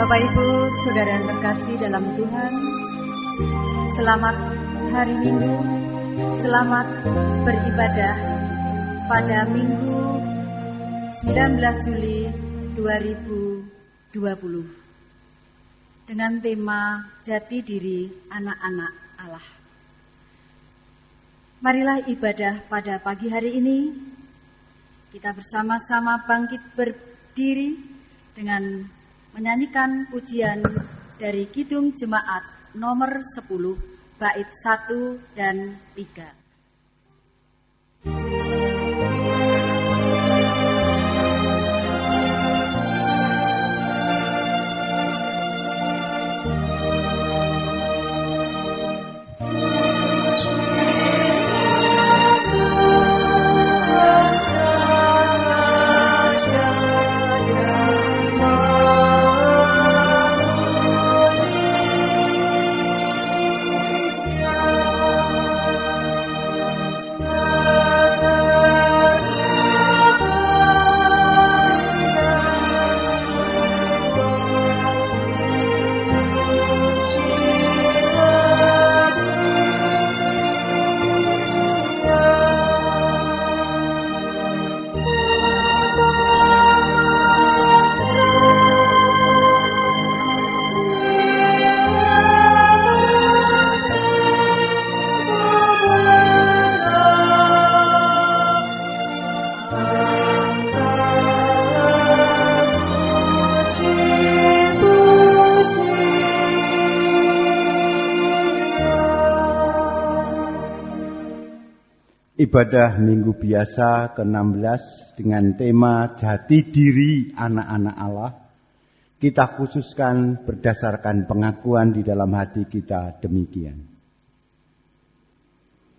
Bapak Ibu, saudara yang terkasih dalam Tuhan, selamat hari Minggu, selamat beribadah pada Minggu 19 Juli 2020 dengan tema Jati Diri Anak-anak Allah. Marilah ibadah pada pagi hari ini, kita bersama-sama bangkit berdiri dengan menyanyikan pujian dari Kidung Jemaat nomor 10, bait 1 dan 3. Ibadah Minggu Biasa ke-16 dengan tema Jati Diri Anak-anak Allah, kita khususkan berdasarkan pengakuan di dalam hati kita demikian.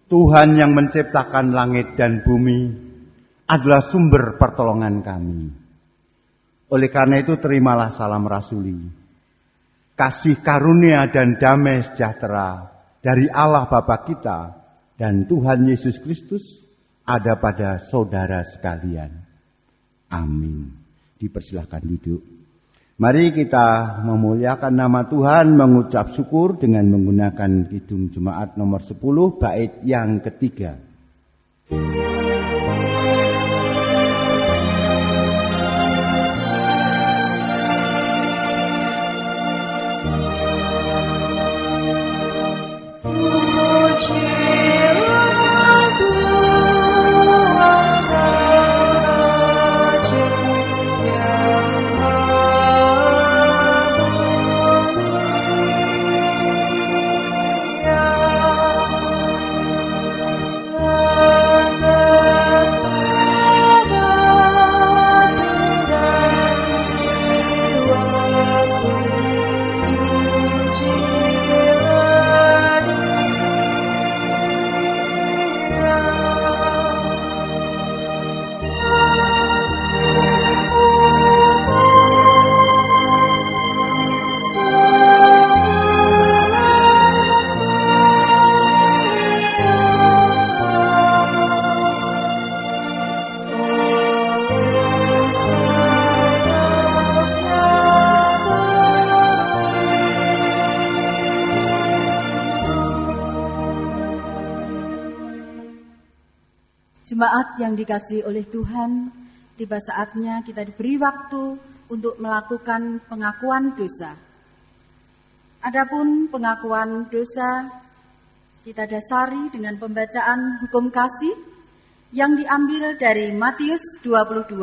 Tuhan yang menciptakan langit dan bumi adalah sumber pertolongan kami. Oleh karena itu terimalah salam rasuli. Kasih karunia dan damai sejahtera dari Allah Bapa kita dan Tuhan Yesus Kristus ada pada saudara sekalian. Amin. Dipersilahkan duduk. Mari kita memuliakan nama Tuhan, mengucap syukur dengan menggunakan Kidung Jemaat nomor 10, bait yang ketiga. Jemaat yang dikasihi oleh Tuhan, tiba saatnya kita diberi waktu untuk melakukan pengakuan dosa. Adapun pengakuan dosa kita dasari dengan pembacaan hukum kasih yang diambil dari Matius 22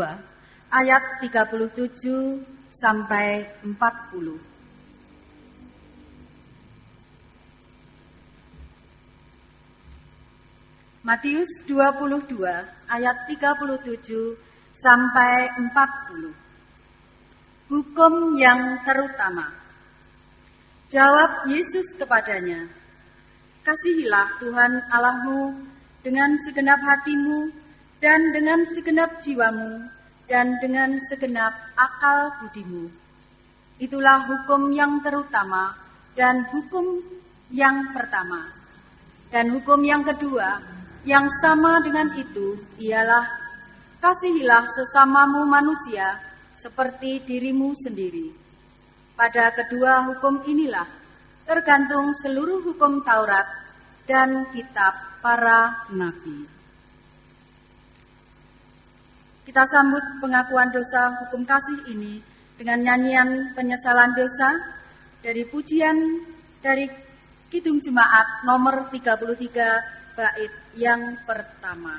ayat 37 sampai 40. Matius 22 ayat 37 sampai 40. Hukum yang terutama. Jawab Yesus kepadanya, "Kasihilah Tuhan Allahmu dengan segenap hatimu dan dengan segenap jiwamu dan dengan segenap akal budimu. Itulah hukum yang terutama dan hukum yang pertama. Dan hukum yang kedua yang sama dengan itu ialah, kasihilah sesamamu manusia seperti dirimu sendiri. Pada kedua hukum inilah tergantung seluruh hukum Taurat dan kitab para nabi." Kita sambut pengakuan dosa hukum kasih ini dengan nyanyian penyesalan dosa dari pujian dari Kidung Jemaat nomor 33 bait yang pertama.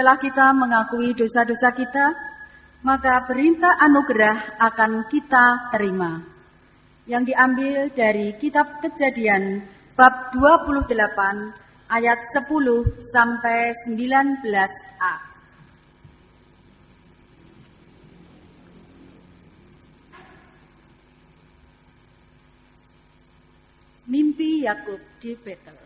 Setelah kita mengakui dosa-dosa kita, maka perintah anugerah akan kita terima. Yang diambil dari kitab Kejadian bab 28 ayat 10 sampai 19a. Mimpi Yakub di Betel.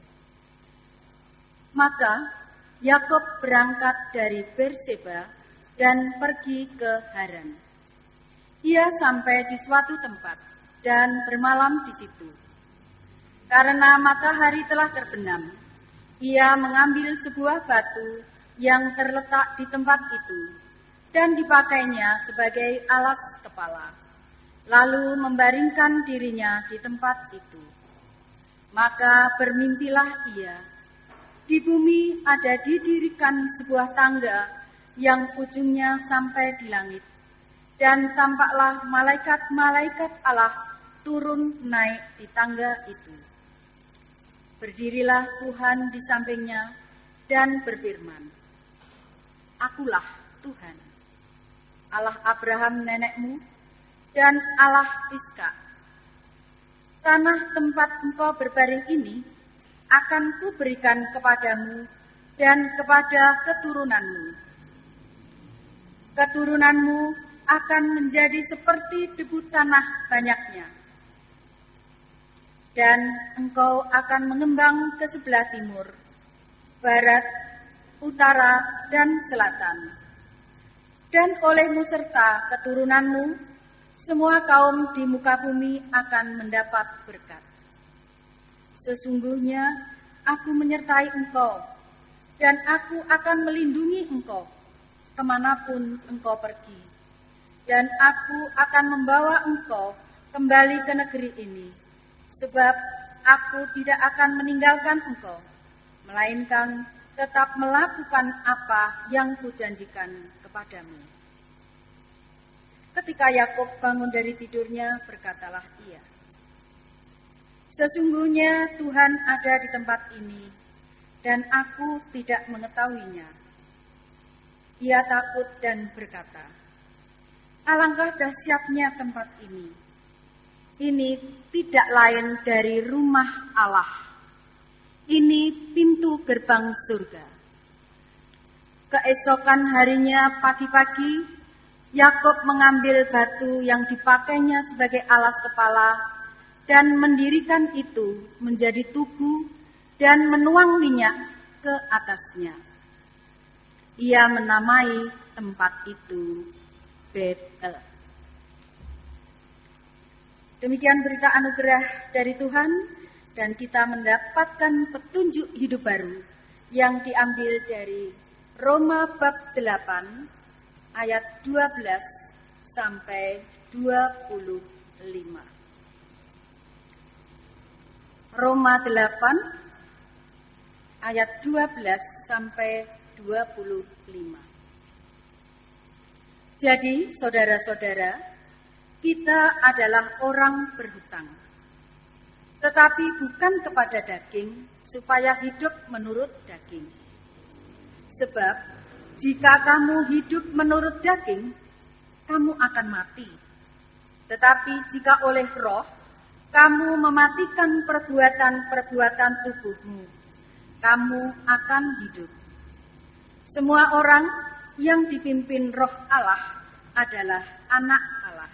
Maka Yakub berangkat dari Berseba dan pergi ke Haran. Ia sampai di suatu tempat dan bermalam di situ. Karena matahari telah terbenam, ia mengambil sebuah batu yang terletak di tempat itu dan dipakainya sebagai alas kepala, lalu membaringkan dirinya di tempat itu. Maka bermimpilah ia. Di bumi ada didirikan sebuah tangga yang ujungnya sampai di langit. Dan tampaklah malaikat-malaikat Allah turun naik di tangga itu. Berdirilah Tuhan di sampingnya dan berfirman, "Akulah Tuhan, Allah Abraham nenekmu dan Allah Iskak. Tanah tempat engkau berbaring ini akan kuberikan kepadamu dan kepada keturunanmu. Keturunanmu akan menjadi seperti debu tanah banyaknya. Dan engkau akan mengembang ke sebelah timur, barat, utara, dan selatan. Dan olehmu serta keturunanmu, semua kaum di muka bumi akan mendapat berkat. Sesungguhnya aku menyertai engkau, dan aku akan melindungi engkau kemanapun engkau pergi. Dan aku akan membawa engkau kembali ke negeri ini, sebab aku tidak akan meninggalkan engkau, melainkan tetap melakukan apa yang kujanjikan kepadamu." Ketika Yakub bangun dari tidurnya, berkatalah ia, "Sesungguhnya Tuhan ada di tempat ini, dan aku tidak mengetahuinya." Ia takut dan berkata, "Alangkah dahsyatnya tempat ini. Ini tidak lain dari rumah Allah. Ini pintu gerbang surga." Keesokan harinya pagi-pagi, Yakub mengambil batu yang dipakainya sebagai alas kepala dan mendirikan itu menjadi tugu dan menuang minyak ke atasnya. Ia menamai tempat itu Betel. Demikian berita anugerah dari Tuhan, dan kita mendapatkan petunjuk hidup baru yang diambil dari Roma bab 8 ayat 12 sampai 25. Roma 8 ayat 12 sampai 25. Jadi, saudara-saudara, kita adalah orang berhutang, tetapi bukan kepada daging, supaya hidup menurut daging. Sebab, jika kamu hidup menurut daging, kamu akan mati. Tetapi jika oleh roh, kamu mematikan perbuatan-perbuatan tubuhmu, kamu akan hidup. Semua orang yang dipimpin roh Allah adalah anak Allah.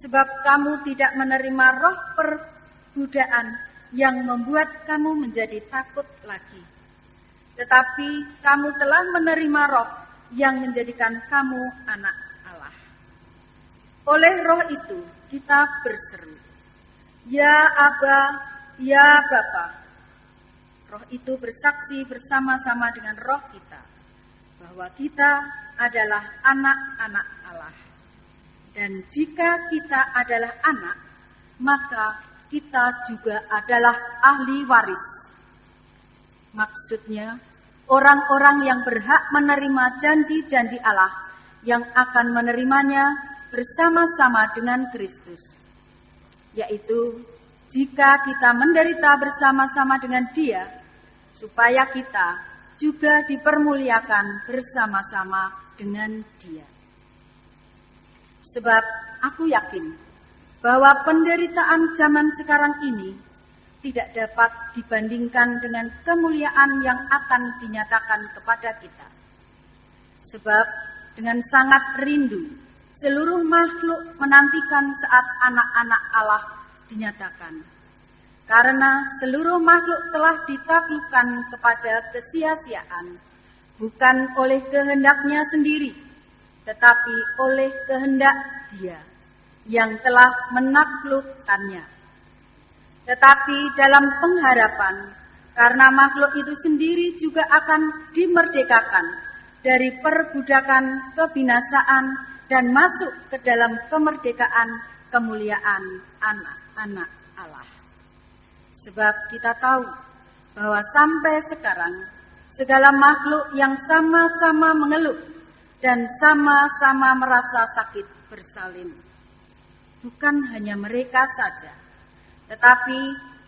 Sebab kamu tidak menerima roh perbudakan yang membuat kamu menjadi takut lagi. Tetapi kamu telah menerima roh yang menjadikan kamu anak Allah. Oleh roh itu kita berseru, "Ya Aba, ya Bapa." Roh itu bersaksi bersama-sama dengan roh kita bahwa kita adalah anak-anak Allah. Dan jika kita adalah anak, maka kita juga adalah ahli waris. Maksudnya, orang-orang yang berhak menerima janji-janji Allah yang akan menerimanya bersama-sama dengan Kristus. Yaitu, jika kita menderita bersama-sama dengan Dia, supaya kita juga dipermuliakan bersama-sama dengan Dia. Sebab aku yakin bahwa penderitaan zaman sekarang ini tidak dapat dibandingkan dengan kemuliaan yang akan dinyatakan kepada kita. Sebab dengan sangat rindu, seluruh makhluk menantikan saat anak-anak Allah dinyatakan. Karena seluruh makhluk telah ditaklukkan kepada kesia-siaan, bukan oleh kehendaknya sendiri, tetapi oleh kehendak Dia yang telah menaklukkannya. Tetapi dalam pengharapan, karena makhluk itu sendiri juga akan dimerdekakan dari perbudakan kebinasaan dan masuk ke dalam kemerdekaan kemuliaan anak-anak Allah. Sebab kita tahu bahwa sampai sekarang segala makhluk yang sama-sama mengeluh dan sama-sama merasa sakit bersalin. Bukan hanya mereka saja, tetapi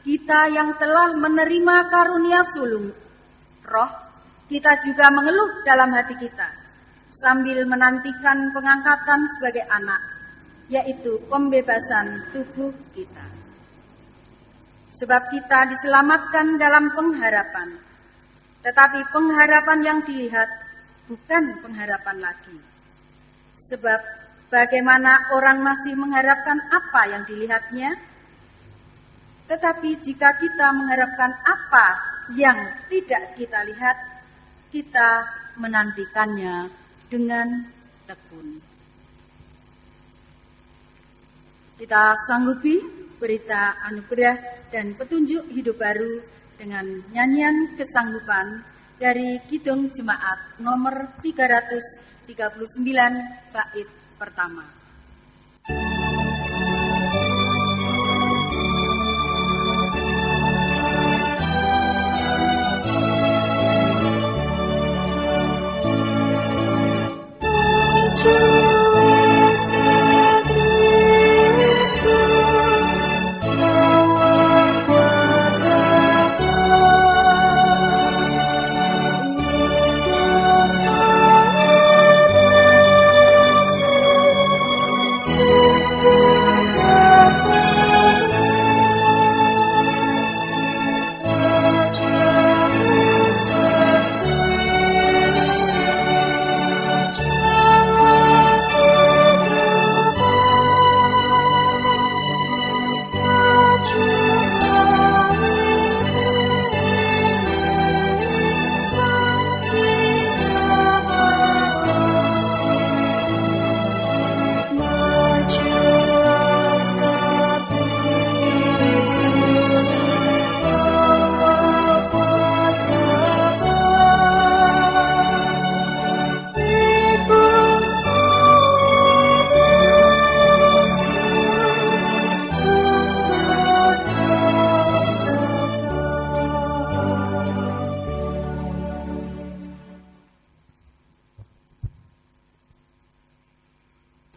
kita yang telah menerima karunia sulung roh, kita juga mengeluh dalam hati kita sambil menantikan pengangkatan sebagai anak, yaitu pembebasan tubuh kita. Sebab kita diselamatkan dalam pengharapan, tetapi pengharapan yang dilihat bukan pengharapan lagi. Sebab bagaimana orang masih mengharapkan apa yang dilihatnya? Tetapi jika kita mengharapkan apa yang tidak kita lihat, kita menantikannya dengan tekun. Kita sanggupi berita anugerah dan petunjuk hidup baru dengan nyanyian kesanggupan dari Kidung Jemaat nomor 339 bait pertama.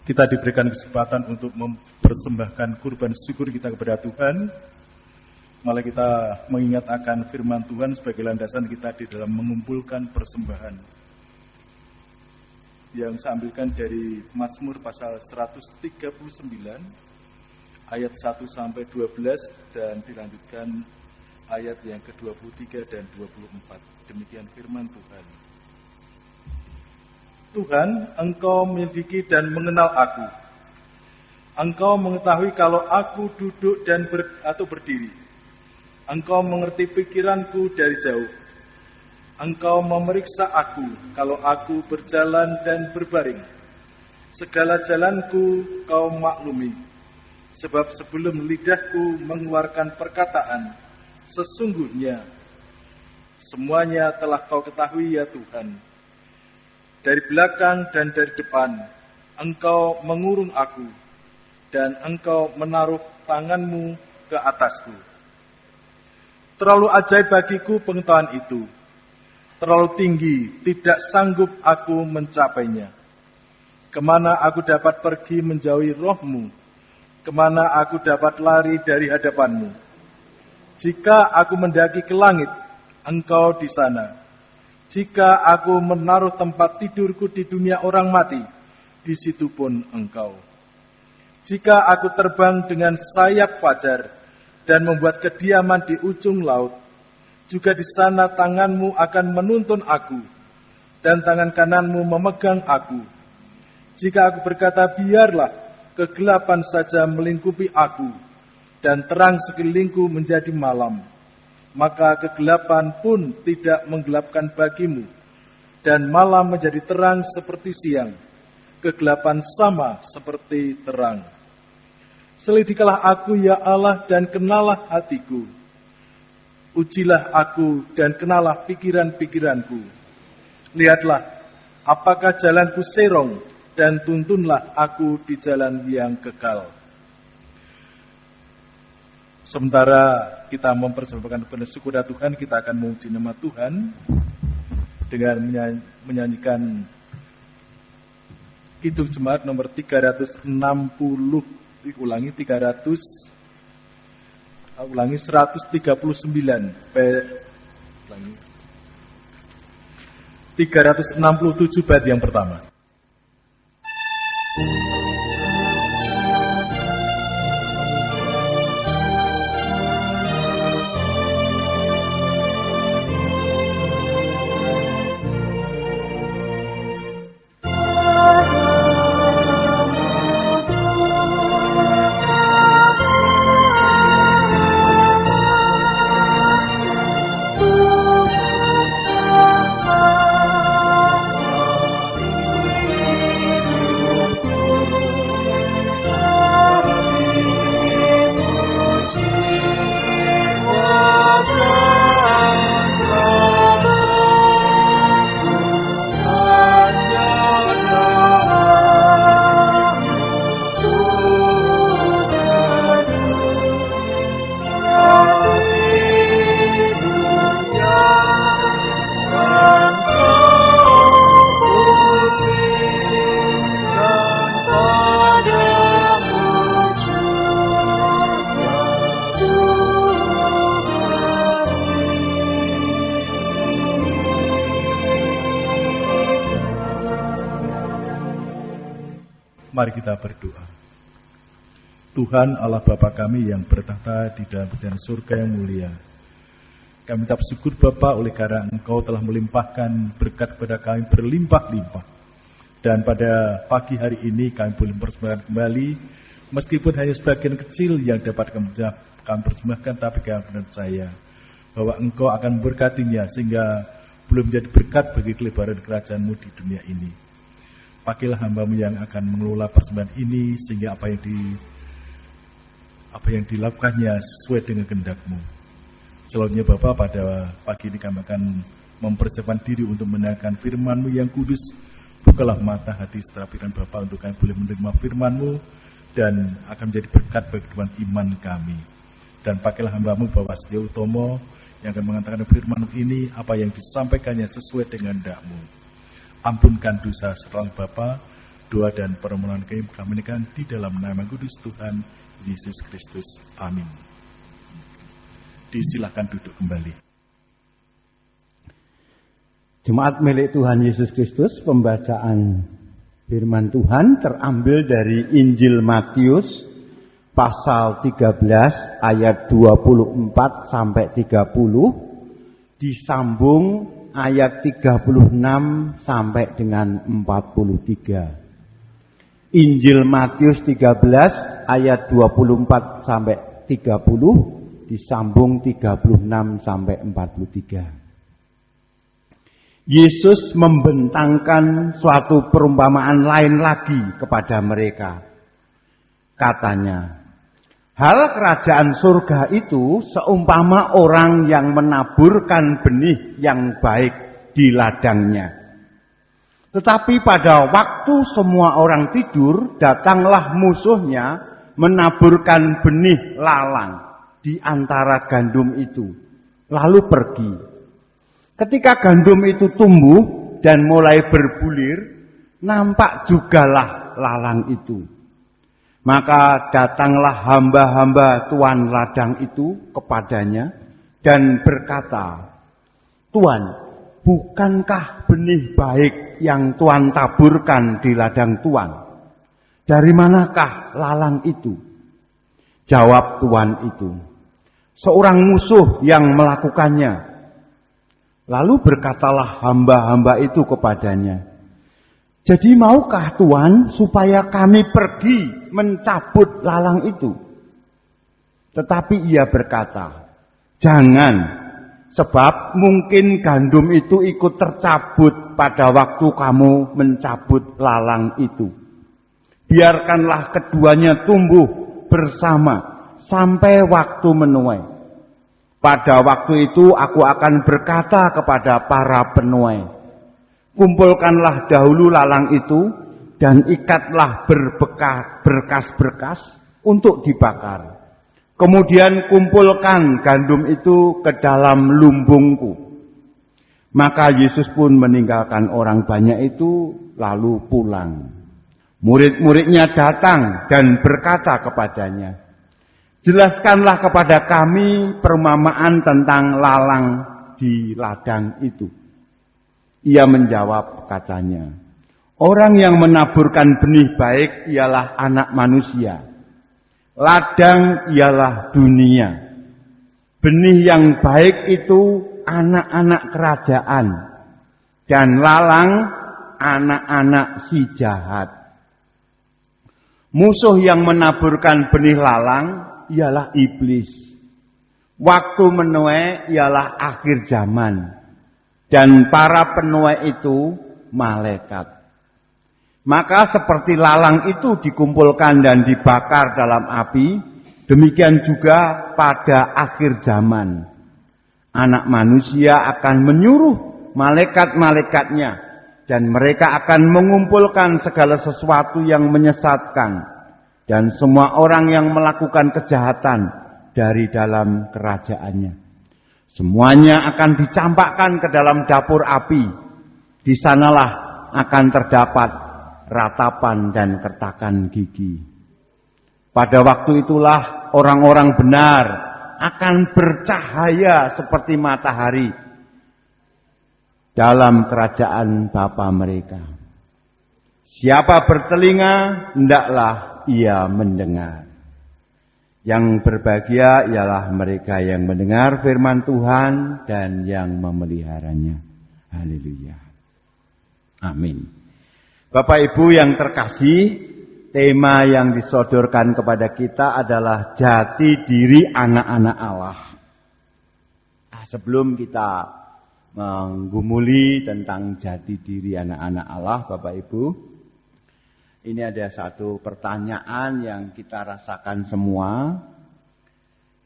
Kita diberikan kesempatan untuk mempersembahkan kurban syukur kita kepada Tuhan. Malah kita mengingat akan firman Tuhan sebagai landasan kita di dalam mengumpulkan persembahan. Yang saya ambilkan dari Mazmur pasal 139 ayat 1 sampai 12 dan dilanjutkan ayat yang ke-23 dan 24. Demikian firman Tuhan. Tuhan, Engkau menyelidiki dan mengenal aku. Engkau mengetahui kalau aku duduk dan berdiri. Engkau mengerti pikiranku dari jauh. Engkau memeriksa aku kalau aku berjalan dan berbaring. Segala jalanku Kau maklumi. Sebab sebelum lidahku mengeluarkan perkataan, sesungguhnya semuanya telah Kau ketahui ya Tuhan. Dari belakang dan dari depan, Engkau mengurung aku, dan Engkau menaruh tangan-Mu ke atasku. Terlalu ajaib bagiku pengetahuan itu. Terlalu tinggi, tidak sanggup aku mencapainya. Kemana aku dapat pergi menjauhi Roh-Mu? Kemana aku dapat lari dari hadapan-Mu? Jika aku mendaki ke langit, Engkau di sana. Jika aku menaruh tempat tidurku di dunia orang mati, di situ pun Engkau. Jika aku terbang dengan sayap fajar dan membuat kediaman di ujung laut, juga di sana tangan-Mu akan menuntun aku, dan tangan kanan-Mu memegang aku. Jika aku berkata, biarlah kegelapan saja melingkupi aku, dan terang sekelilingku menjadi malam, maka kegelapan pun tidak menggelapkan bagimu, dan malam menjadi terang seperti siang, kegelapan sama seperti terang. Selidikilah aku ya Allah dan kenalah hatiku. Ujilah aku dan kenalah pikiran-pikiranku. Lihatlah, apakah jalanku serong, dan tuntunlah aku di jalan yang kekal. Sementara kita mempersembahkan bersyukur kepada Tuhan, kita akan memuji nama Tuhan dengan menyanyikan Kidung Jemaat nomor 360. Ulangi 139 ulangi 367 bait yang pertama. Mari kita berdoa. Tuhan Allah Bapa kami yang bertahta di dalam kerajaan surga yang mulia, kami ucap syukur Bapa oleh karena Engkau telah melimpahkan berkat kepada kami berlimpah-limpah. Dan pada pagi hari ini kami boleh mempersembahkan kembali, meskipun hanya sebagian kecil yang dapat kami persembahkan, tapi kami percaya bahwa Engkau akan memberkatinya sehingga belum menjadi berkat bagi kelebaran kerajaan-Mu di dunia ini. Pakailah hamba-Mu yang akan mengelola persembahan ini sehingga apa yang dilakukannya sesuai dengan kehendak-Mu. Selanjutnya Bapa, pada pagi ini kami akan mempersiapkan diri untuk mendengarkan firman-Mu yang kudus. Bukalah mata hati setelah pikiran Bapa untuk kami boleh menerima firman-Mu dan akan menjadi berkat bagi kehidupan iman kami. Dan pakailah hamba-Mu Bapak Setia Utomo yang akan mengatakan firman ini, apa yang disampaikannya sesuai dengan kehendak-Mu. Ampunkan dosa setelah Bapa, Doa dan permohonan kami menaikkan di dalam nama kudus Tuhan Yesus Kristus. Amin. Disilakan duduk kembali. Jemaat milik Tuhan Yesus Kristus, pembacaan firman Tuhan terambil dari Injil Matius pasal 13 ayat 24 sampai 30, disambung ayat 36 sampai dengan 43. Injil Matius 13 ayat 24 sampai 30, disambung 36 sampai 43. Yesus membentangkan suatu perumpamaan lain lagi kepada mereka. Katanya, hal kerajaan surga itu seumpama orang yang menaburkan benih yang baik di ladangnya. Tetapi pada waktu semua orang tidur, datanglah musuhnya menaburkan benih lalang di antara gandum itu, lalu pergi. Ketika gandum itu tumbuh dan mulai berbulir, nampak jugalah lalang itu. Maka datanglah hamba-hamba tuan ladang itu kepadanya dan berkata, "Tuan, bukankah benih baik yang Tuan taburkan di ladang Tuan? Dari manakah lalang itu?" Jawab tuan itu, "Seorang musuh yang melakukannya." Lalu berkatalah hamba-hamba itu kepadanya, "Jadi maukah Tuan supaya kami pergi mencabut lalang itu?" Tetapi ia berkata, "Jangan, sebab mungkin gandum itu ikut tercabut pada waktu kamu mencabut lalang itu. Biarkanlah keduanya tumbuh bersama sampai waktu menuai. Pada waktu itu aku akan berkata kepada para penuai, kumpulkanlah dahulu lalang itu dan ikatlah berkas-berkas untuk dibakar. Kemudian kumpulkan gandum itu ke dalam lumbungku." Maka Yesus pun meninggalkan orang banyak itu lalu pulang. Murid-muridnya datang dan berkata kepadanya, "Jelaskanlah kepada kami perumpamaan tentang lalang di ladang itu." Ia menjawab katanya, "Orang yang menaburkan benih baik ialah anak manusia. Ladang ialah dunia. Benih yang baik itu anak-anak kerajaan, dan lalang anak-anak si jahat. Musuh yang menaburkan benih lalang ialah iblis. Waktu menuai ialah akhir zaman, dan para penuai itu malaikat. Maka seperti lalang itu dikumpulkan dan dibakar dalam api, demikian juga pada akhir zaman. Anak manusia akan menyuruh malaikat-malaikatnya, dan mereka akan mengumpulkan segala sesuatu yang menyesatkan dan semua orang yang melakukan kejahatan dari dalam kerajaannya. Semuanya akan dicampakkan ke dalam dapur api. Di sanalah akan terdapat ratapan dan kertakan gigi. Pada waktu itulah orang-orang benar akan bercahaya seperti matahari dalam kerajaan Bapa mereka. Siapa bertelinga, hendaklah ia mendengar. Yang berbahagia ialah mereka yang mendengar firman Tuhan dan yang memeliharanya. Haleluya. Amin. Bapak Ibu yang terkasih, tema yang disodorkan kepada kita adalah jati diri anak-anak Allah. Sebelum kita menggumuli tentang jati diri anak-anak Allah, Bapak Ibu, ini ada satu pertanyaan yang kita rasakan semua.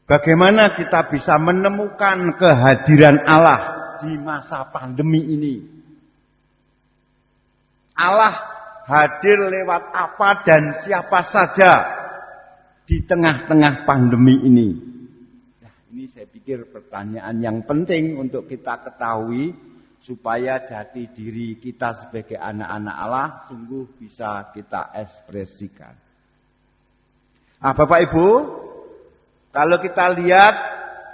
Bagaimana kita bisa menemukan kehadiran Allah di masa pandemi ini? Allah hadir lewat apa dan siapa saja di tengah-tengah pandemi ini? Nah, ini saya pikir pertanyaan yang penting untuk kita ketahui supaya jati diri kita sebagai anak-anak Allah sungguh bisa kita ekspresikan. Nah, Bapak Ibu, kalau kita lihat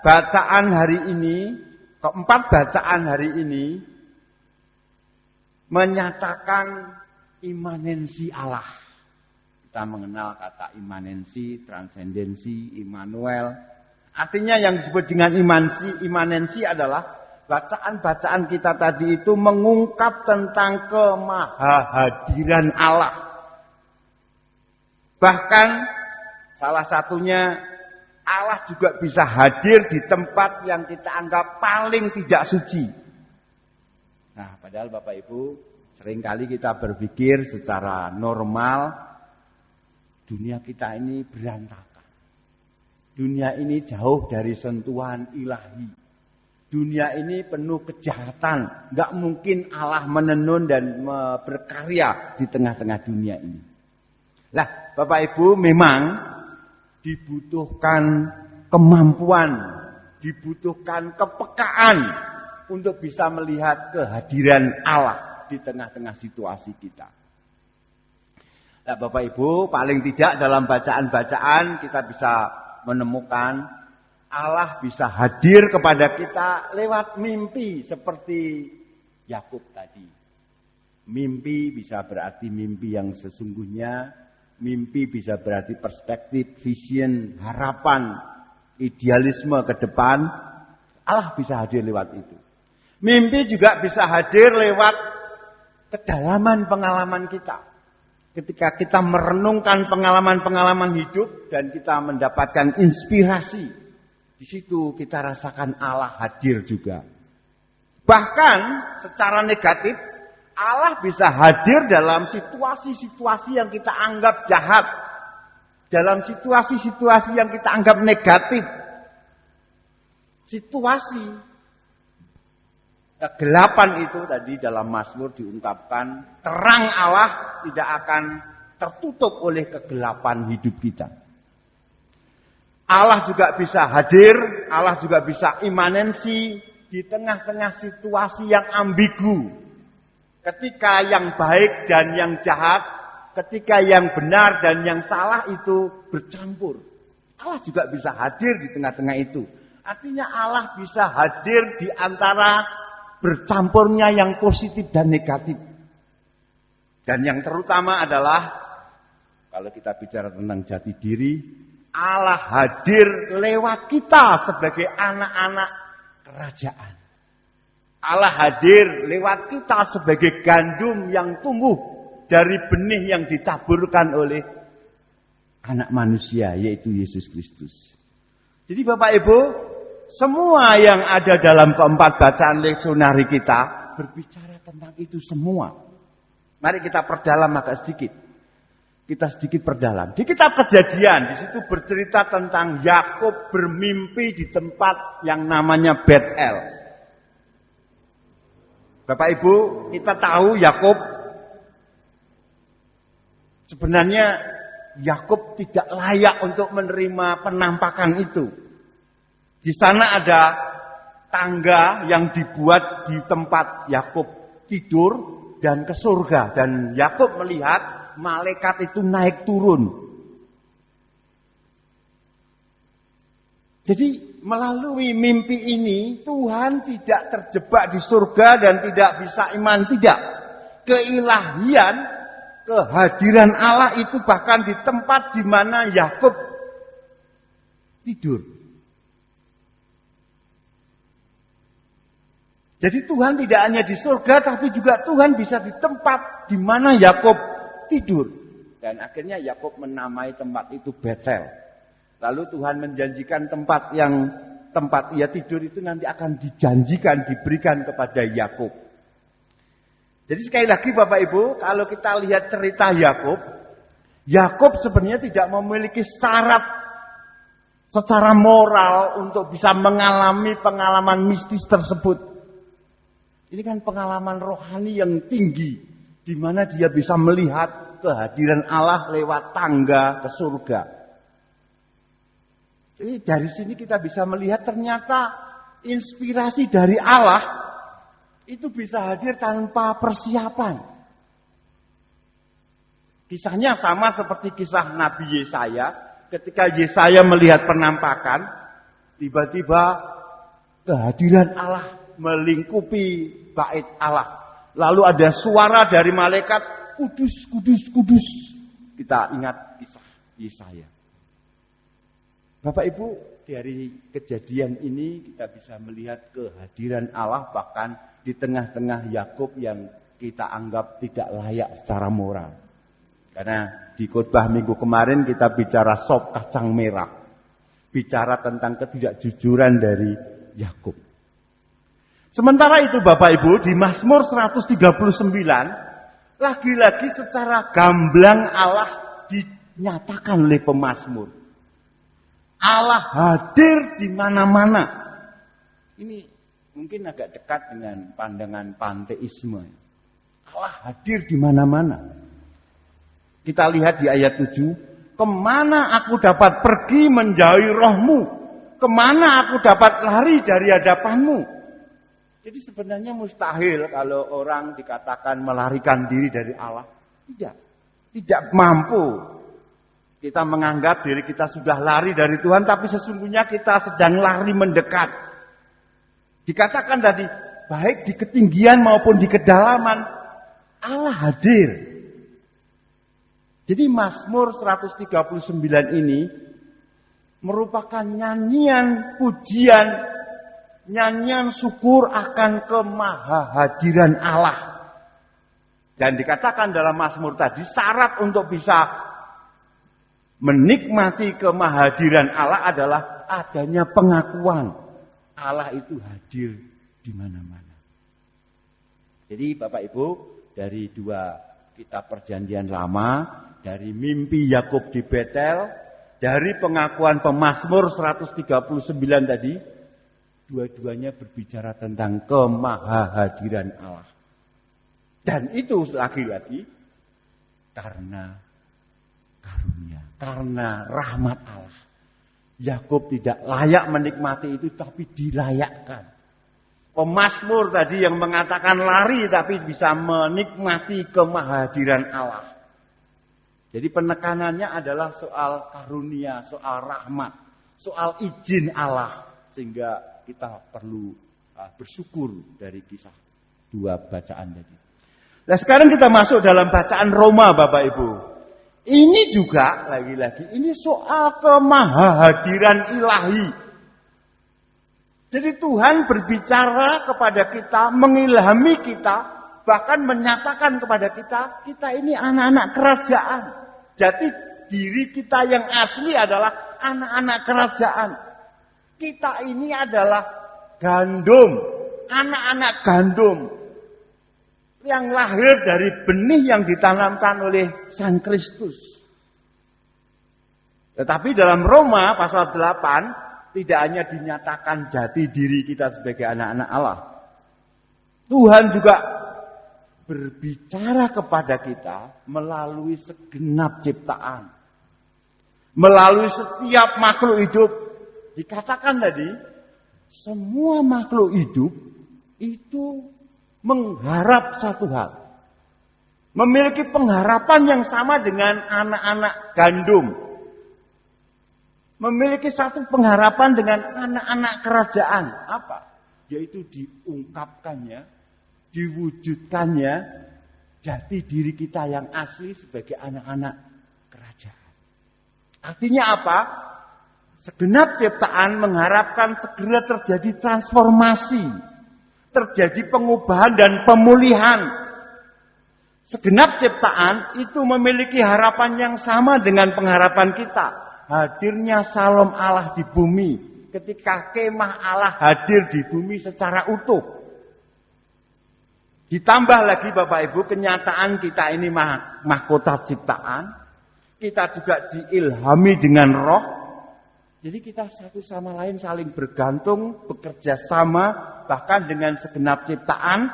bacaan hari ini, keempat bacaan hari ini menyatakan imanensi Allah. Kita mengenal kata imanensi, transendensi, Immanuel. Artinya yang disebut dengan imanensi adalah bacaan-bacaan kita tadi itu mengungkap tentang kemahahadiran Allah. Bahkan salah satunya Allah juga bisa hadir di tempat yang kita anggap paling tidak suci. Nah, padahal Bapak Ibu, seringkali kita berpikir secara normal, dunia kita ini berantakan. Dunia ini jauh dari sentuhan ilahi. Dunia ini penuh kejahatan. Gak mungkin Allah menenun dan berkarya di tengah-tengah dunia ini. Lah, Bapak Ibu, memang dibutuhkan kemampuan, dibutuhkan kepekaan untuk bisa melihat kehadiran Allah di tengah-tengah situasi kita. Nah, Bapak Ibu, paling tidak dalam bacaan-bacaan kita bisa menemukan Allah bisa hadir kepada kita lewat mimpi seperti Yakub tadi. Mimpi bisa berarti mimpi yang sesungguhnya, mimpi bisa berarti perspektif, vision, harapan, idealisme ke depan. Allah bisa hadir lewat itu. Mimpi juga bisa hadir lewat kedalaman pengalaman kita. Ketika kita merenungkan pengalaman-pengalaman hidup dan kita mendapatkan inspirasi, di situ kita rasakan Allah hadir juga. Bahkan secara negatif, Allah bisa hadir dalam situasi-situasi yang kita anggap jahat. Dalam situasi-situasi yang kita anggap negatif. Situasi kegelapan itu tadi dalam Mazmur diungkapkan, terang Allah tidak akan tertutup oleh kegelapan hidup kita. Allah juga bisa hadir, Allah juga bisa imanensi di tengah-tengah situasi yang ambigu. Ketika yang baik dan yang jahat, ketika yang benar dan yang salah itu bercampur. Allah juga bisa hadir di tengah-tengah itu. Artinya Allah bisa hadir di antara bercampurnya yang positif dan negatif. Dan yang terutama adalah, kalau kita bicara tentang jati diri, Allah hadir lewat kita sebagai anak-anak kerajaan. Allah hadir lewat kita sebagai gandum yang tumbuh dari benih yang ditaburkan oleh anak manusia, yaitu Yesus Kristus. Jadi Bapak Ibu, semua yang ada dalam keempat bacaan leksionari kita berbicara tentang itu semua. Mari kita perdalam agak sedikit. Kita sedikit perdalam. Di kitab Kejadian, di situ bercerita tentang Yakub bermimpi di tempat yang namanya Betel. Bapak Ibu, kita tahu Yakub sebenarnya Yakub tidak layak untuk menerima penampakan itu. Di sana ada tangga yang dibuat di tempat Yakub tidur dan ke surga, dan Yakub melihat malaikat itu naik turun. Jadi melalui mimpi ini Tuhan tidak terjebak di surga dan tidak bisa iman, tidak. Keilahian, kehadiran Allah itu bahkan di tempat di mana Yakub tidur. Jadi Tuhan tidak hanya di surga, tapi juga Tuhan bisa di tempat di mana Yakub tidur. Dan akhirnya Yakub menamai tempat itu Betel. Lalu Tuhan menjanjikan tempat ia tidur itu nanti akan dijanjikan, diberikan kepada Yakub. Jadi sekali lagi Bapak Ibu, kalau kita lihat cerita Yakub sebenarnya tidak memiliki syarat secara moral untuk bisa mengalami pengalaman mistis tersebut. Ini kan pengalaman rohani yang tinggi, di mana dia bisa melihat kehadiran Allah lewat tangga ke surga. Jadi dari sini kita bisa melihat ternyata inspirasi dari Allah itu bisa hadir tanpa persiapan. Kisahnya sama seperti kisah Nabi Yesaya. Ketika Yesaya melihat penampakan, tiba-tiba kehadiran Allah melingkupi bait Allah. Lalu ada suara dari malaikat, kudus, kudus, kudus. Kita ingat kisah Yesaya. Bapak Ibu, dari kejadian ini kita bisa melihat kehadiran Allah bahkan di tengah-tengah Yakub yang kita anggap tidak layak secara moral. Karena di khotbah minggu kemarin kita bicara sop kacang merah. Bicara tentang ketidakjujuran dari Yakub. Sementara itu Bapak Ibu di Mazmur 139 lagi-lagi secara gamblang Allah dinyatakan oleh pemazmur. Allah hadir di mana-mana. Ini mungkin agak dekat dengan pandangan panteisme. Allah hadir di mana-mana. Kita lihat di ayat 7. Kemana aku dapat pergi menjauhi rohmu? Kemana aku dapat lari dari hadapanmu? Jadi sebenarnya mustahil kalau orang dikatakan melarikan diri dari Allah. Tidak mampu. Kita menganggap diri kita sudah lari dari Tuhan, tapi sesungguhnya kita sedang lari mendekat. Dikatakan tadi, baik di ketinggian maupun di kedalaman, Allah hadir. Jadi Mazmur 139 ini merupakan nyanyian pujian, nyanyian syukur akan kemahahadiran Allah. Dan dikatakan dalam Mazmur tadi, syarat untuk bisa menikmati kemahadiran Allah adalah adanya pengakuan Allah itu hadir di mana-mana. Jadi Bapak Ibu, dari dua kitab Perjanjian Lama, dari mimpi Yakub di Betel, dari pengakuan pemazmur 139 tadi, dua-duanya berbicara tentang kemahahadiran Allah. Dan itu lagi-lagi karena karunia, karena rahmat Allah. Yakub tidak layak menikmati itu, tapi dilayakkan. Pemazmur tadi yang mengatakan lari, tapi bisa menikmati kemahadiran Allah. Jadi penekanannya adalah soal karunia, soal rahmat, soal izin Allah. Sehingga kita perlu bersyukur dari kisah dua bacaan tadi. Nah sekarang kita masuk dalam bacaan Roma Bapak Ibu. Ini juga lagi-lagi ini soal kemahahadiran ilahi. Jadi Tuhan berbicara kepada kita, mengilhami kita, bahkan menyatakan kepada kita ini anak-anak kerajaan. Jadi diri kita yang asli adalah anak-anak kerajaan. Kita ini adalah gandum, anak-anak gandum yang lahir dari benih yang ditanamkan oleh Sang Kristus. Tetapi dalam Roma pasal 8 tidak hanya dinyatakan jati diri kita sebagai anak-anak Allah. Tuhan juga berbicara kepada kita melalui segenap ciptaan. Melalui setiap makhluk hidup. Dikatakan tadi, semua makhluk hidup itu mengharap satu hal. Memiliki pengharapan yang sama dengan anak-anak gandum. Memiliki satu pengharapan dengan anak-anak kerajaan. Apa? Yaitu diungkapkannya, diwujudkannya jati diri kita yang asli sebagai anak-anak kerajaan. Artinya apa? Segenap ciptaan mengharapkan segera terjadi transformasi, terjadi pengubahan dan pemulihan. Segenap ciptaan itu memiliki harapan yang sama dengan pengharapan kita. Hadirnya Shalom Allah di bumi, ketika kemah Allah hadir di bumi secara utuh. Ditambah lagi Bapak Ibu, kenyataan kita ini mahkota ciptaan. Kita juga diilhami dengan roh. Jadi kita satu sama lain saling bergantung, bekerja sama, bahkan dengan segenap ciptaan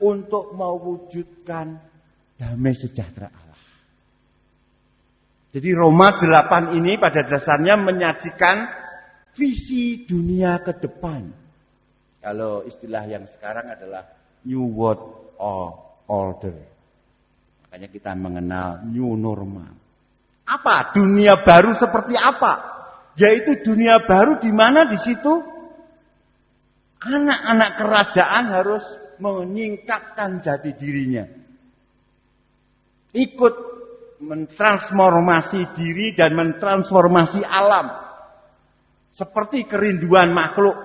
untuk mewujudkan damai sejahtera Allah. Jadi Roma 8 ini pada dasarnya menyajikan visi dunia ke depan. Kalau istilah yang sekarang adalah New World Order. Makanya kita mengenal New Normal. Apa? Dunia baru seperti apa? Yaitu dunia baru di mana di situ anak-anak kerajaan harus menyingkapkan jati dirinya. Ikut mentransformasi diri dan mentransformasi alam. Seperti kerinduan makhluk.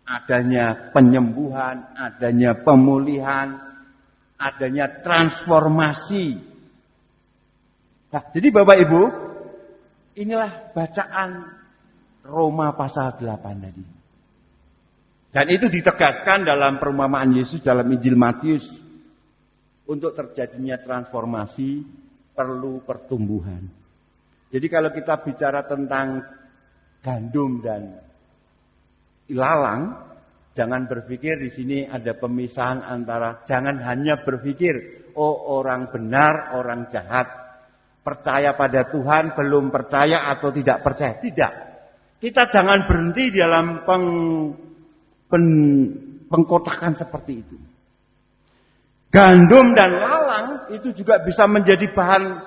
Adanya penyembuhan, adanya pemulihan, adanya transformasi. Nah, jadi Bapak Ibu, inilah bacaan Roma pasal 8 tadi. Dan itu ditegaskan dalam perumpamaan Yesus dalam Injil Matius. Untuk terjadinya transformasi perlu pertumbuhan. Jadi kalau kita bicara tentang gandum dan ilalang, jangan berpikir di sini ada pemisahan antara, jangan hanya berpikir, oh orang benar, orang jahat, percaya pada Tuhan, belum percaya atau tidak percaya. Tidak. Kita jangan berhenti dalam pengkotakan seperti itu. Gandum dan lalang itu juga bisa menjadi bahan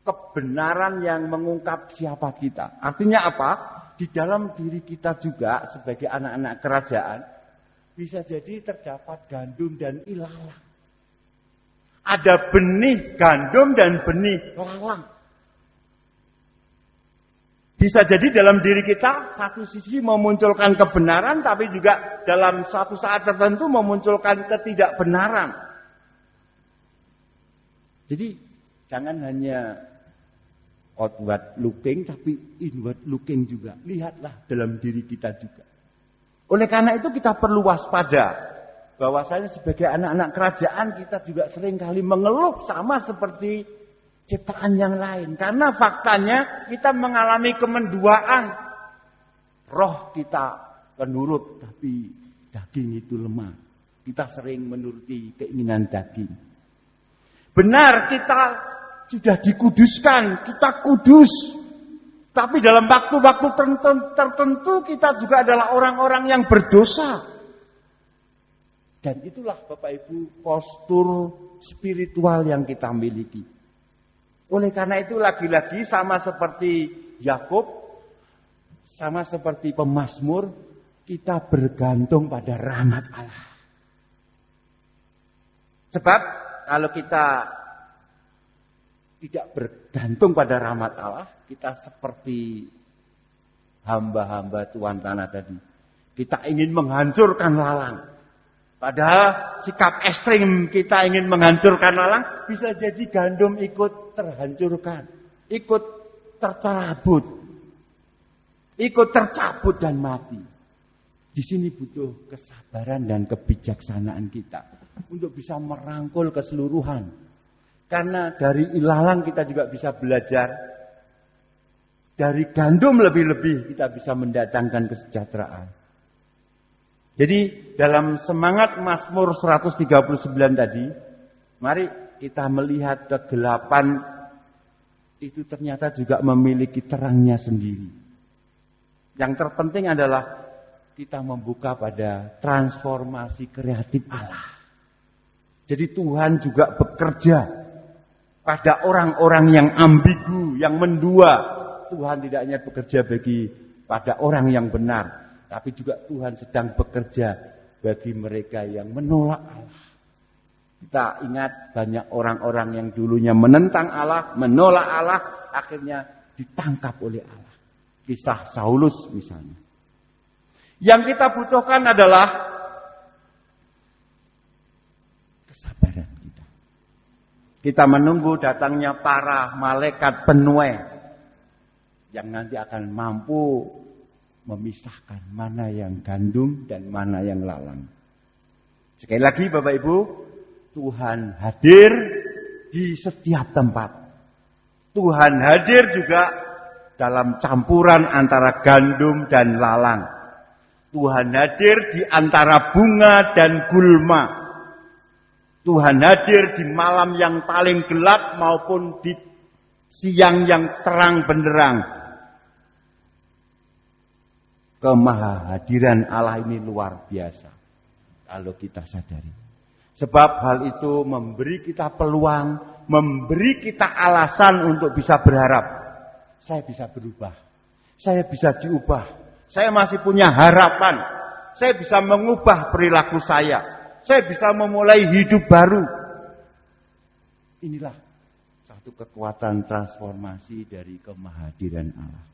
kebenaran yang mengungkap siapa kita. Artinya apa? Di dalam diri kita juga sebagai anak-anak kerajaan bisa jadi terdapat gandum dan ilalang. Ada benih gandum dan benih lalang. Bisa jadi dalam diri kita satu sisi memunculkan kebenaran, tapi juga dalam suatu saat tertentu memunculkan ketidakbenaran. Jadi jangan hanya outward looking, tapi inward looking juga. Lihatlah dalam diri kita juga. Oleh karena itu kita perlu waspada. Bahwasanya sebagai anak-anak kerajaan kita juga seringkali mengeluh sama seperti ciptaan yang lain. Karena faktanya kita mengalami kemenduaan. Roh kita penurut, tapi daging itu lemah. Kita sering menuruti keinginan daging. Benar, kita sudah dikuduskan, kita kudus. Tapi dalam waktu-waktu tertentu kita juga adalah orang-orang yang berdosa. Dan itulah Bapak Ibu postur spiritual yang kita miliki. Oleh karena itu lagi-lagi sama seperti Yakub, sama seperti pemazmur, kita bergantung pada rahmat Allah. Sebab kalau kita tidak bergantung pada rahmat Allah, kita seperti hamba-hamba tuan tanah tadi. Kita ingin menghancurkan lalang. Padahal sikap ekstrim kita ingin menghancurkan lalang, bisa jadi gandum ikut terhancurkan, ikut tercerabut, ikut tercabut dan mati. Di sini butuh kesabaran dan kebijaksanaan kita untuk bisa merangkul keseluruhan. Karena dari ilalang kita juga bisa belajar, dari gandum lebih-lebih kita bisa mendatangkan kesejahteraan. Jadi dalam semangat Mazmur 139 tadi, mari kita melihat kegelapan itu ternyata juga memiliki terangnya sendiri. Yang terpenting adalah kita membuka pada transformasi kreatif Allah. Jadi Tuhan juga bekerja pada orang-orang yang ambigu, yang mendua. Tuhan tidak hanya bekerja pada orang yang benar, tapi juga Tuhan sedang bekerja bagi mereka yang menolak Allah. Kita ingat banyak orang-orang yang dulunya menentang Allah, menolak Allah, akhirnya ditangkap oleh Allah. Kisah Saulus misalnya. Yang kita butuhkan adalah kesabaran kita. Kita menunggu datangnya para malaikat penuai yang nanti akan mampu memisahkan mana yang gandum dan mana yang lalang. Sekali lagi Bapak Ibu, Tuhan hadir di setiap tempat. Tuhan hadir juga dalam campuran antara gandum dan lalang. Tuhan hadir di antara bunga dan gulma. Tuhan hadir di malam yang paling gelap maupun di siang yang terang benderang. Kemahahadiran Allah ini luar biasa. kalau kita sadari. Sebab hal itu memberi kita peluang, memberi kita alasan untuk bisa berharap. Saya bisa berubah, saya bisa diubah, saya masih punya harapan, saya bisa mengubah perilaku saya bisa memulai hidup baru. Inilah satu kekuatan transformasi dari kemahadiran Allah.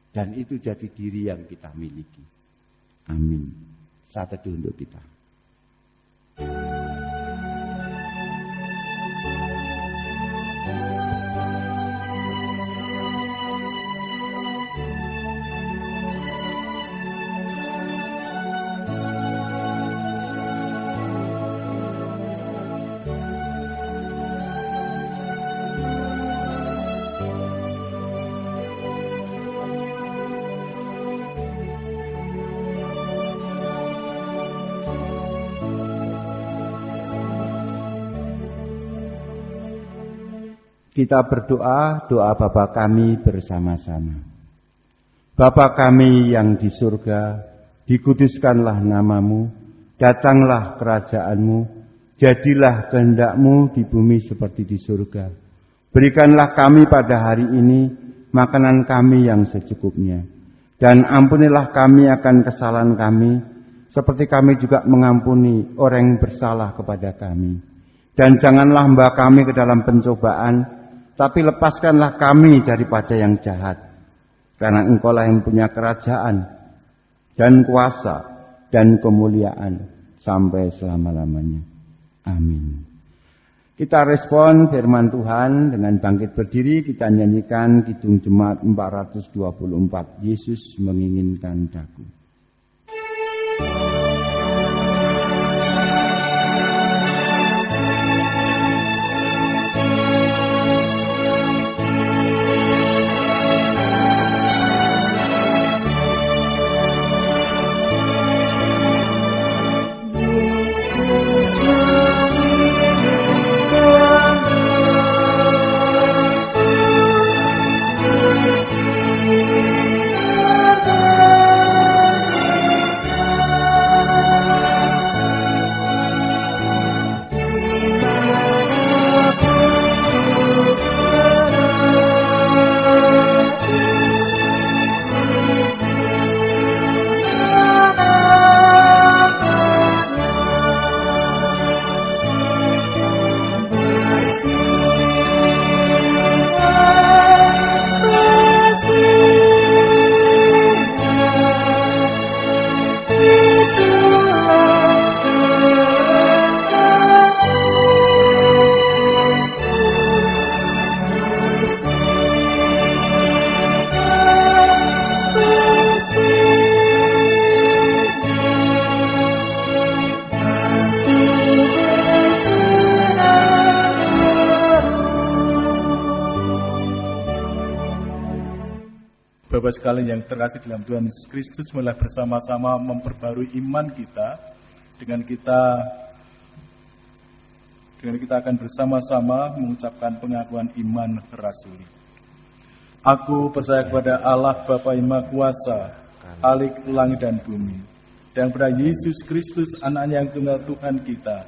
Dan itu jati diri yang kita miliki. Amin. Saat teduh untuk kita. Kita berdoa, doa Bapa kami bersama-sama. Bapa kami yang di surga, dikuduskanlah namamu, datanglah kerajaanmu, jadilah kehendak-mu di bumi seperti di surga. Berikanlah kami pada hari ini makanan kami yang secukupnya, dan ampunilah kami akan kesalahan kami, seperti kami juga mengampuni orang yang bersalah kepada kami. Dan janganlah membawa kami ke dalam pencobaan, tapi lepaskanlah kami daripada yang jahat. Karena Engkaulah yang punya kerajaan dan kuasa dan kemuliaan sampai selama-lamanya. Amin. Kita respon firman Tuhan dengan bangkit berdiri. Kita nyanyikan Kidung Jemaat 424. Yesus menginginkan daku. Bapak sekalian yang terkasih dalam Tuhan Yesus Kristus, mulai bersama-sama memperbarui iman kita dengan kita akan bersama-sama mengucapkan pengakuan iman rasuli. Aku percaya kepada Allah Bapa yang Maha Kuasa, Khalik langit dan bumi, dan kepada Yesus Kristus Anaknya yang tunggal Tuhan kita,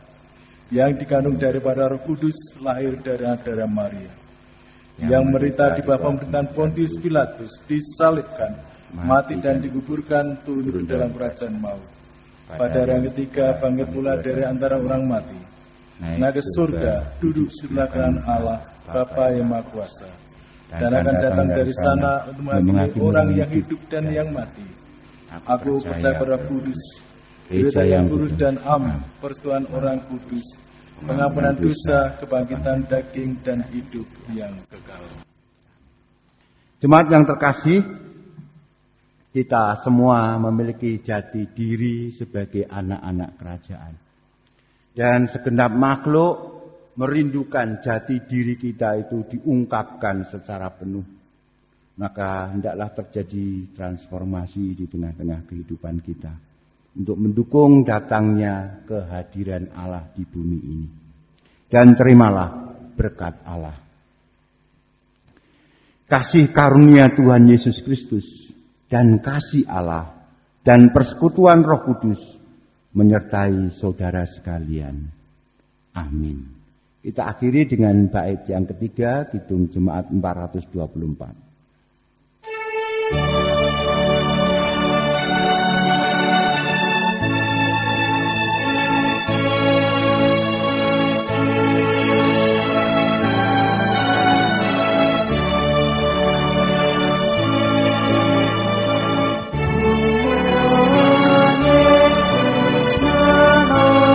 yang dikandung daripada Roh Kudus, lahir dari darah Maria, yang menderita di bawah pemerintahan Pontius Pilatus, disalibkan, mati dan dikuburkan, turun dalam kerajaan maut. Pada hari yang ketiga bangkit pula dari antara orang mati, naik ke surga, duduk sebelah kanan Allah Bapa yang Maha Kuasa, dan akan datang dari sana untuk menghakimi orang yang hidup dan yang mati. Aku percaya pada kudus, gereja yang kudus dan persekutuan orang kudus, pengampunan dosa, kebangkitan daging, dan hidup yang kekal. Jemaat yang terkasih, kita semua memiliki jati diri sebagai anak-anak kerajaan. Dan segenap makhluk merindukan jati diri kita itu diungkapkan secara penuh. Maka hendaklah terjadi transformasi di tengah-tengah kehidupan kita, untuk mendukung datangnya kehadiran Allah di bumi ini. Dan terimalah berkat Allah. Kasih karunia Tuhan Yesus Kristus dan kasih Allah dan persekutuan Roh Kudus menyertai saudara sekalian. Amin. Kita akhiri dengan bait yang ketiga, Kidung Jemaat 424. Yesus menolong,